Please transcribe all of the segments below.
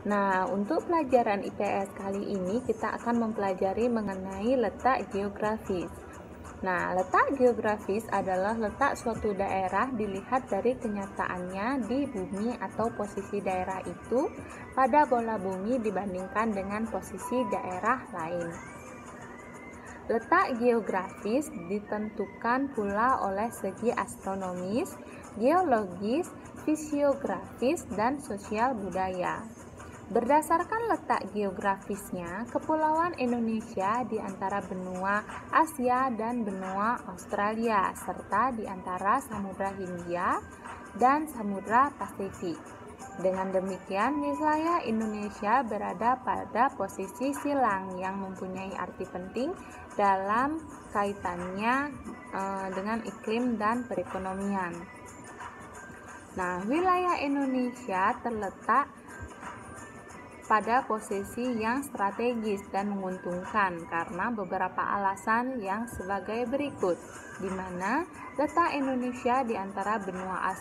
Nah, untuk pelajaran IPS kali ini kita akan mempelajari mengenai letak geografis. Nah, letak geografis adalah letak suatu daerah dilihat dari kenyataannya di bumi atau posisi daerah itu pada bola bumi dibandingkan dengan posisi daerah lain. Letak geografis ditentukan pula oleh segi astronomis, geologis, fisiografis, dan sosial budaya. Berdasarkan letak geografisnya, Kepulauan Indonesia di antara benua Asia dan benua Australia, serta di antara Samudra Hindia dan Samudra Pasifik. Dengan demikian, wilayah Indonesia berada pada posisi silang yang mempunyai arti penting dalam kaitannya dengan iklim dan perekonomian. Nah, wilayah Indonesia terletak pada posisi yang strategis dan menguntungkan karena beberapa alasan yang sebagai berikut, di mana letak Indonesia di antara benua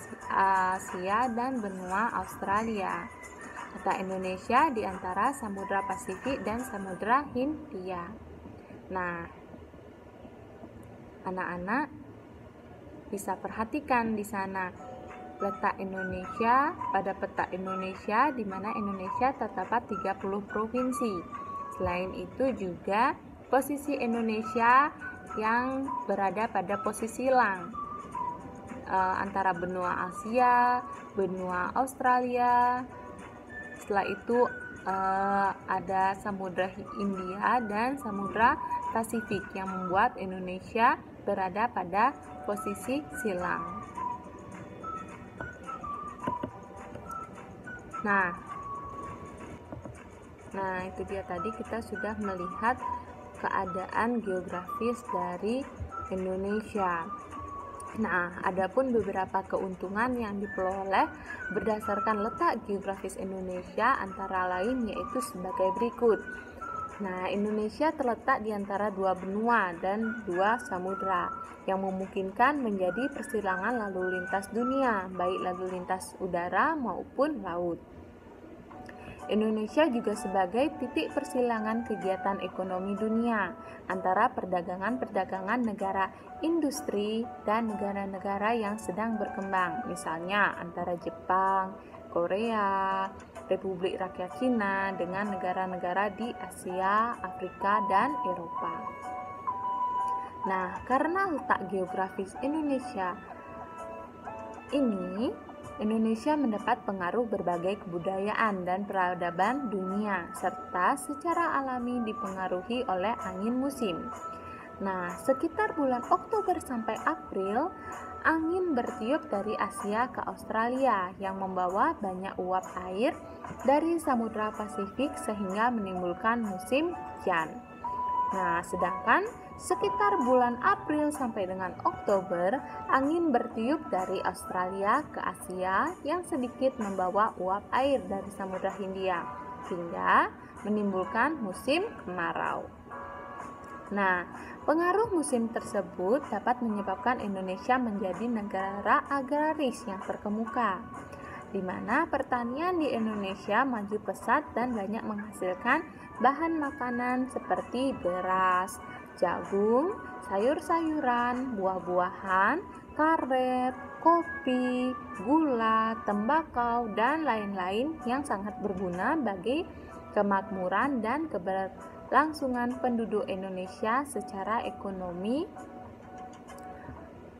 Asia dan benua Australia, letak Indonesia di antara Samudra Pasifik dan Samudra Hindia. Nah, anak-anak bisa perhatikan di sana letak Indonesia pada peta Indonesia, di mana Indonesia terdapat 30 provinsi. Selain itu juga posisi Indonesia yang berada pada posisi silang antara benua Asia, benua Australia. Setelah itu ada Samudra Hindia dan Samudra Pasifik yang membuat Indonesia berada pada posisi silang. Nah, itu dia tadi kita sudah melihat keadaan geografis dari Indonesia. Nah, adapun beberapa keuntungan yang diperoleh berdasarkan letak geografis Indonesia antara lain yaitu sebagai berikut. Nah, Indonesia terletak di antara dua benua dan dua samudra yang memungkinkan menjadi persilangan lalu lintas dunia, baik lalu lintas udara maupun laut. Indonesia juga sebagai titik persilangan kegiatan ekonomi dunia antara perdagangan negara industri dan negara-negara yang sedang berkembang, misalnya antara Jepang, Korea, Republik Rakyat Cina dengan negara-negara di Asia, Afrika, dan Eropa. Nah, karena letak geografis Indonesia mendapat pengaruh berbagai kebudayaan dan peradaban dunia, serta secara alami dipengaruhi oleh angin musim. Nah, sekitar bulan Oktober sampai April, angin bertiup dari Asia ke Australia yang membawa banyak uap air dari Samudra Pasifik sehingga menimbulkan musim hujan. Nah, sedangkan sekitar bulan April sampai dengan Oktober, angin bertiup dari Australia ke Asia yang sedikit membawa uap air dari Samudra Hindia hingga menimbulkan musim kemarau. Nah, pengaruh musim tersebut dapat menyebabkan Indonesia menjadi negara agraris yang terkemuka, di mana pertanian di Indonesia maju pesat dan banyak menghasilkan bahan makanan seperti beras, jagung, sayur-sayuran, buah-buahan, karet, kopi, gula, tembakau, dan lain-lain yang sangat berguna bagi kemakmuran dan keberlangsungan penduduk Indonesia secara ekonomi,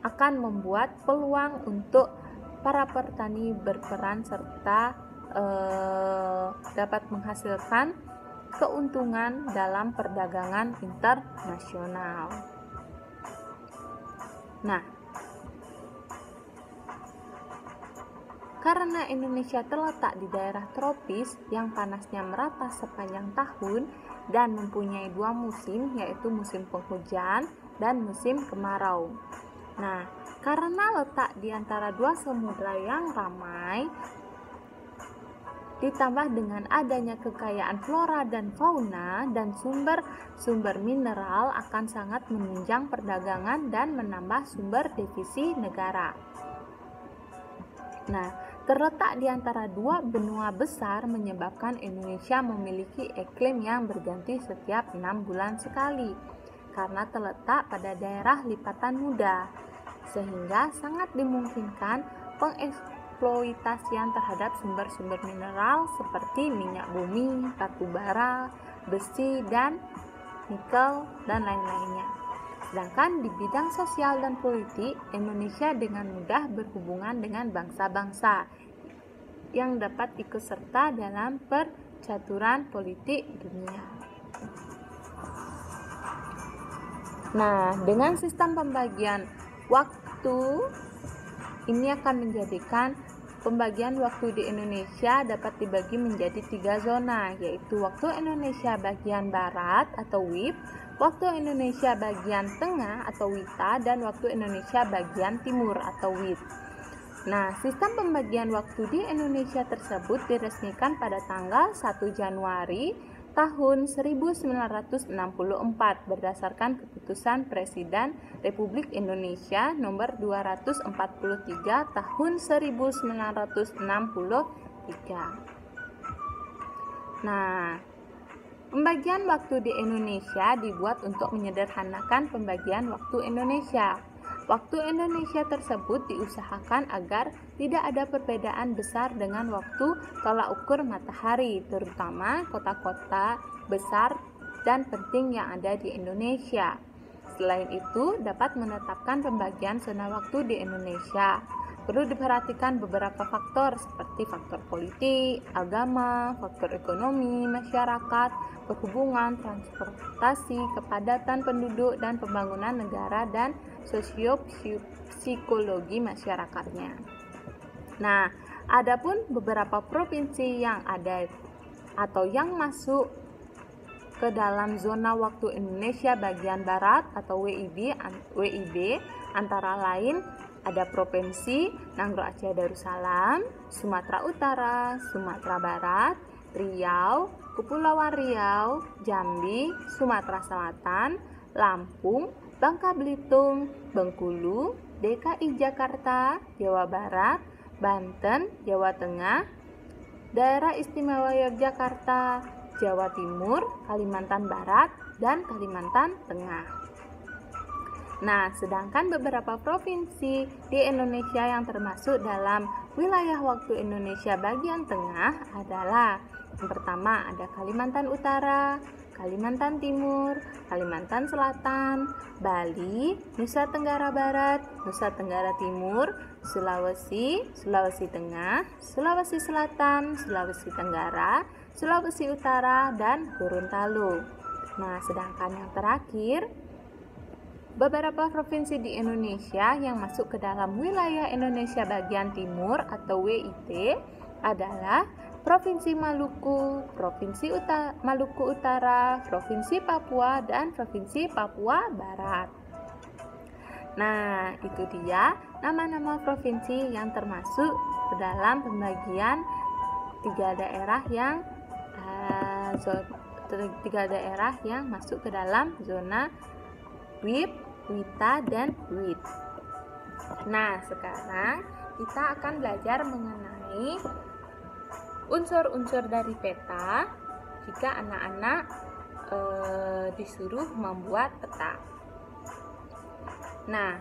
akan membuat peluang untuk para petani berperan serta dapat menghasilkan keuntungan dalam perdagangan internasional. Nah, karena Indonesia terletak di daerah tropis yang panasnya merata sepanjang tahun dan mempunyai dua musim, yaitu musim penghujan dan musim kemarau. Nah, karena letak di antara dua samudra yang ramai, ditambah dengan adanya kekayaan flora dan fauna dan sumber-sumber mineral akan sangat menunjang perdagangan dan menambah sumber devisa negara. Nah, Terletak di antara dua benua besar menyebabkan Indonesia memiliki iklim yang berganti setiap 6 bulan sekali karena terletak pada daerah lipatan muda, sehingga sangat dimungkinkan pengeksploitasian terhadap sumber-sumber mineral seperti minyak bumi, batu bara, besi, dan nikel, dan lain-lainnya. Sedangkan di bidang sosial dan politik, Indonesia dengan mudah berhubungan dengan bangsa-bangsa yang dapat ikut serta dalam percaturan politik dunia. Nah, dengan sistem pembagian waktu ini akan menjadikan pembagian waktu di Indonesia dapat dibagi menjadi 3 zona, yaitu waktu Indonesia bagian barat atau WIB, waktu Indonesia bagian tengah atau WITA, dan waktu Indonesia bagian timur atau WIT. Nah, sistem pembagian waktu di Indonesia tersebut diresmikan pada tanggal 1 Januari tahun 1964 berdasarkan keputusan Presiden Republik Indonesia nomor 243 tahun 1963. Nah, pembagian waktu di Indonesia dibuat untuk menyederhanakan pembagian waktu Indonesia. Waktu Indonesia tersebut diusahakan agar tidak ada perbedaan besar dengan waktu tolak ukur matahari, terutama kota-kota besar dan penting yang ada di Indonesia. Selain itu, dapat menetapkan pembagian zona waktu di Indonesia. Perlu diperhatikan beberapa faktor seperti faktor politik, agama, faktor ekonomi, masyarakat, perhubungan, transportasi, kepadatan penduduk, dan pembangunan negara dan sosio-psikologi masyarakatnya. Nah, adapun beberapa provinsi yang ada atau yang masuk ke dalam zona waktu Indonesia bagian barat atau WIB antara lain ada Provinsi Nanggroe Aceh Darussalam, Sumatera Utara, Sumatera Barat, Riau, Kepulauan Riau, Jambi, Sumatera Selatan, Lampung, Bangka Belitung, Bengkulu, DKI Jakarta, Jawa Barat, Banten, Jawa Tengah, Daerah Istimewa Yogyakarta, Jawa Timur, Kalimantan Barat, dan Kalimantan Tengah. Nah, sedangkan beberapa provinsi di Indonesia yang termasuk dalam wilayah waktu Indonesia bagian tengah adalah yang pertama ada Kalimantan Utara, Kalimantan Timur, Kalimantan Selatan, Bali, Nusa Tenggara Barat, Nusa Tenggara Timur, Sulawesi, Sulawesi Tengah, Sulawesi Selatan, Sulawesi Tenggara, Sulawesi Utara, dan Gorontalo. Nah, sedangkan yang terakhir, beberapa provinsi di Indonesia yang masuk ke dalam wilayah Indonesia bagian timur atau WIT adalah Provinsi Maluku, Provinsi Maluku Utara, Provinsi Papua, dan Provinsi Papua Barat. Nah, itu dia nama-nama provinsi yang termasuk ke dalam pembagian tiga daerah yang masuk ke dalam zona WIB, WITA, dan WIT. Nah, sekarang kita akan belajar mengenai unsur-unsur dari peta jika anak-anak disuruh membuat peta. Nah,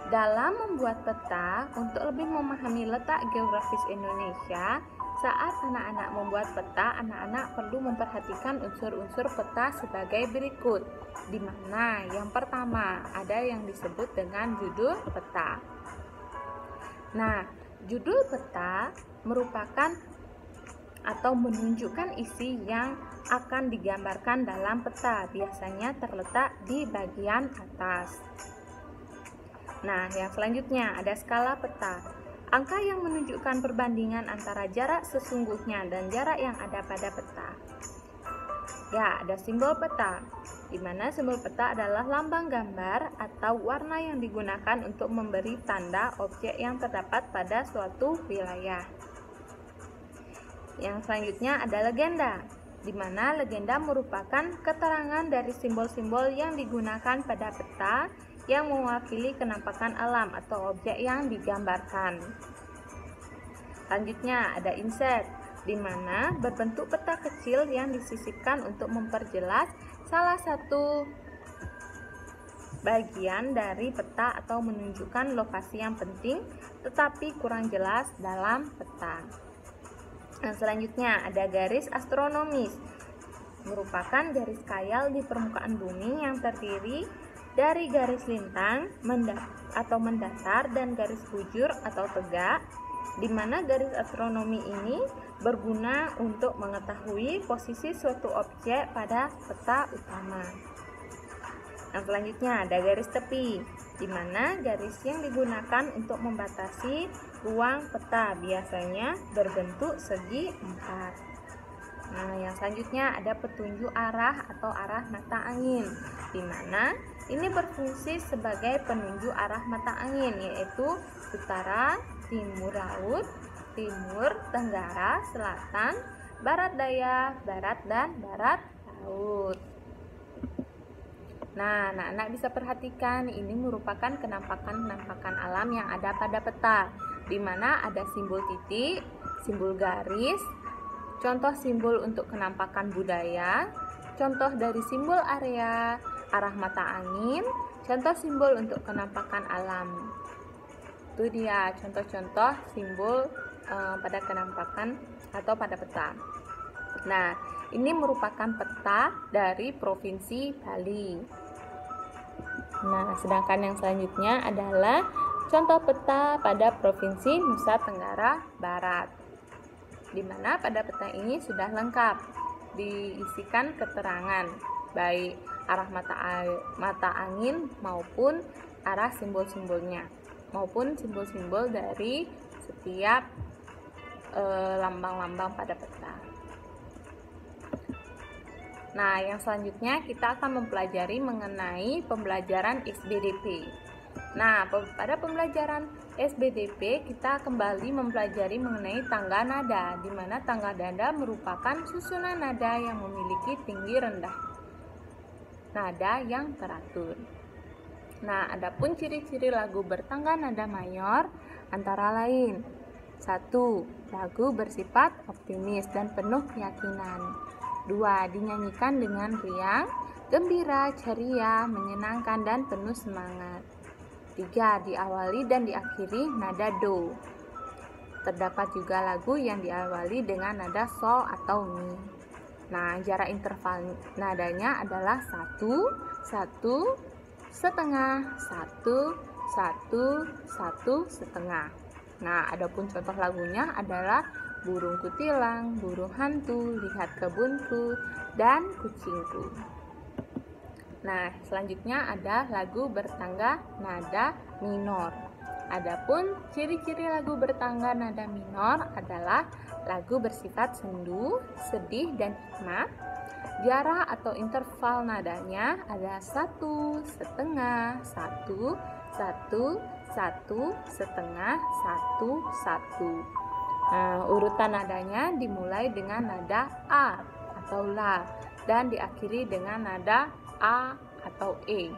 dalam membuat peta, untuk lebih memahami letak geografis Indonesia, saat anak-anak membuat peta, anak-anak perlu memperhatikan unsur-unsur peta sebagai berikut, di mana yang pertama ada yang disebut dengan judul peta. Nah, judul peta merupakan atau menunjukkan isi yang akan digambarkan dalam peta, biasanya terletak di bagian atas. Nah, yang selanjutnya ada skala peta. Angka yang menunjukkan perbandingan antara jarak sesungguhnya dan jarak yang ada pada peta. Ya, ada simbol peta, di mana simbol peta adalah lambang gambar atau warna yang digunakan untuk memberi tanda objek yang terdapat pada suatu wilayah. Yang selanjutnya ada legenda, di mana legenda merupakan keterangan dari simbol-simbol yang digunakan pada peta yang mewakili kenampakan alam atau objek yang digambarkan. Selanjutnya ada insert, di mana berbentuk peta kecil yang disisipkan untuk memperjelas salah satu bagian dari peta atau menunjukkan lokasi yang penting tetapi kurang jelas dalam peta. Nah, selanjutnya ada garis astronomis, merupakan garis khayal di permukaan bumi yang terdiri dari garis lintang atau mendatar dan garis bujur atau tegak, di mana garis astronomi ini berguna untuk mengetahui posisi suatu objek pada peta utama. Nah, selanjutnya ada garis tepi, di mana garis yang digunakan untuk membatasi ruang peta biasanya berbentuk segi 4. Nah, yang selanjutnya ada petunjuk arah atau arah mata angin, di mana ini berfungsi sebagai penunjuk arah mata angin, yaitu utara, timur laut, timur, tenggara, selatan, barat daya, barat, dan barat laut. Nah, anak-anak bisa perhatikan ini merupakan kenampakan-kenampakan alam yang ada pada peta, di mana ada simbol titik, simbol garis, contoh simbol untuk kenampakan budaya, contoh dari simbol area, arah mata angin, contoh simbol untuk kenampakan alam. Itu dia contoh-contoh simbol pada kenampakan atau pada peta. Nah, ini merupakan peta dari Provinsi Bali. Nah, sedangkan yang selanjutnya adalah contoh peta pada Provinsi Nusa Tenggara Barat, di mana pada peta ini sudah lengkap diisikan keterangan baik arah mata angin maupun arah simbol-simbolnya, maupun simbol-simbol dari setiap lambang-lambang pada peta. Nah, yang selanjutnya kita akan mempelajari mengenai pembelajaran SBDP. Nah, pada pembelajaran SBDP kita kembali mempelajari mengenai tangga nada, di mana tangga nada merupakan susunan nada yang memiliki tinggi rendah nada yang teratur. Nah, adapun ciri-ciri lagu bertangga nada mayor antara lain: 1. Lagu bersifat optimis dan penuh keyakinan. 2. Dinyanyikan dengan riang, gembira, ceria, menyenangkan, dan penuh semangat. 3. Diawali dan diakhiri nada do. Terdapat juga lagu yang diawali dengan nada sol atau mi. Nah, jarak interval nadanya adalah 1, 1, setengah, 1, 1, 1, setengah. Nah, adapun contoh lagunya adalah burung kutilang, burung hantu, lihat kebunku, dan kucingku. Nah, selanjutnya ada lagu bertangga nada minor. Adapun ciri-ciri lagu bertangga nada minor adalah lagu bersifat sendu, sedih, dan hikmat. Jarak atau interval nadanya ada 1, setengah, 1, 1, 1, setengah, 1, 1. Nah, urutan nadanya dimulai dengan nada A atau La dan diakhiri dengan nada A atau E.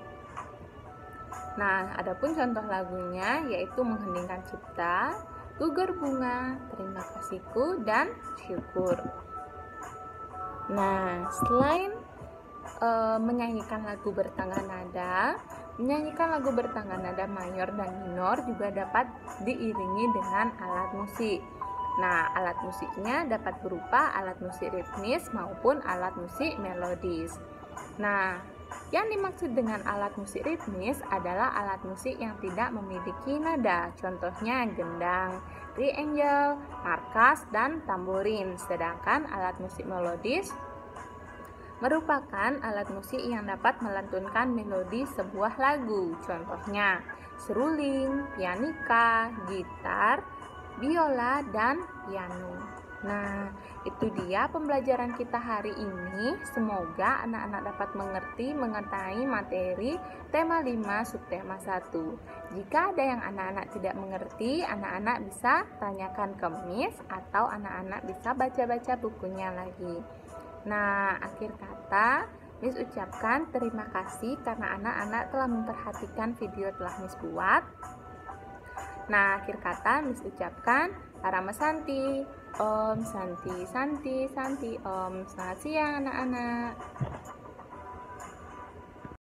Nah, adapun contoh lagunya yaitu Mengheningkan Cipta, Gugur Bunga, Terima Kasihku, dan Syukur. Nah, selain menyanyikan lagu bertangga nada, menyanyikan lagu bertangga nada mayor dan minor juga dapat diiringi dengan alat musik. Nah, alat musiknya dapat berupa alat musik ritmis maupun alat musik melodis. Nah, yang dimaksud dengan alat musik ritmis adalah alat musik yang tidak memiliki nada, contohnya gendang, triangle, markas, dan tamborin. Sedangkan alat musik melodis merupakan alat musik yang dapat melantunkan melodi sebuah lagu, contohnya seruling, pianika, gitar, biola, dan piano. Nah, itu dia pembelajaran kita hari ini. Semoga anak-anak dapat mengerti mengenai materi tema 5 subtema 1. Jika ada yang anak-anak tidak mengerti, anak-anak bisa tanyakan ke Miss atau anak-anak bisa baca-baca bukunya lagi. Nah, akhir kata Miss ucapkan terima kasih karena anak-anak telah memperhatikan video telah Miss buat. Nah, akhir kata Miss ucapkan Arama Santi, Om Santi Santi Santi Om. Selamat siang anak-anak.